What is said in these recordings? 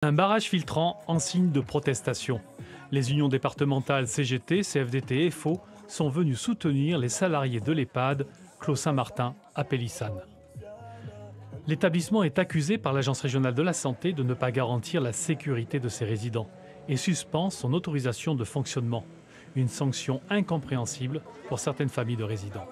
Un barrage filtrant en signe de protestation. Les unions départementales CGT, CFDT et FO sont venues soutenir les salariés de l'EHPAD Clos Saint-Martin à Pélissane. L'établissement est accusé par l'Agence régionale de la santé de ne pas garantir la sécurité de ses résidents et suspend son autorisation de fonctionnement. Une sanction incompréhensible pour certaines familles de résidents.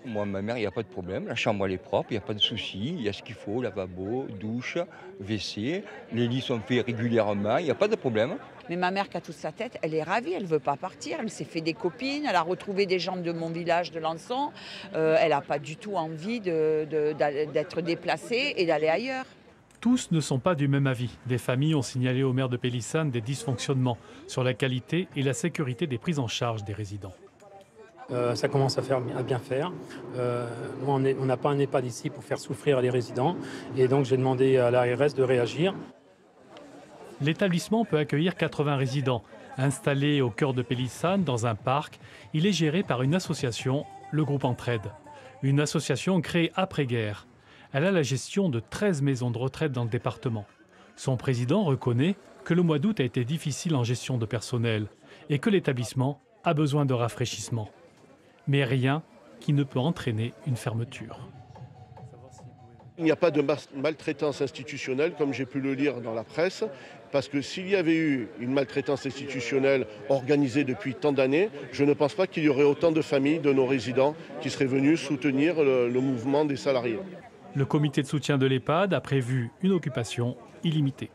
Moi, ma mère, il n'y a pas de problème. La chambre, elle est propre, il n'y a pas de souci. Il y a ce qu'il faut, lavabo, douche, WC. Les lits sont faits régulièrement, il n'y a pas de problème. Mais ma mère qui a toute sa tête, elle est ravie, elle ne veut pas partir. Elle s'est fait des copines, elle a retrouvé des gens de mon village de Lançon. Elle n'a pas du tout envie d'être déplacée et d'aller ailleurs. Tous ne sont pas du même avis. Des familles ont signalé au maire de Pélissane des dysfonctionnements sur la qualité et la sécurité des prises en charge des résidents. Ça commence à bien faire. Moi, on n'a pas un EHPAD ici pour faire souffrir les résidents. Et donc, j'ai demandé à l'ARS de réagir. L'établissement peut accueillir 80 résidents. Installé au cœur de Pélissane, dans un parc, il est géré par une association, le groupe Entraide. Une association créée après-guerre. Elle a la gestion de 13 maisons de retraite dans le département. Son président reconnaît que le mois d'août a été difficile en gestion de personnel et que l'établissement a besoin de rafraîchissement. Mais rien qui ne peut entraîner une fermeture. Il n'y a pas de maltraitance institutionnelle, comme j'ai pu le lire dans la presse, parce que s'il y avait eu une maltraitance institutionnelle organisée depuis tant d'années, je ne pense pas qu'il y aurait autant de familles de nos résidents qui seraient venus soutenir le mouvement des salariés. Le comité de soutien de l'EHPAD a prévu une occupation illimitée.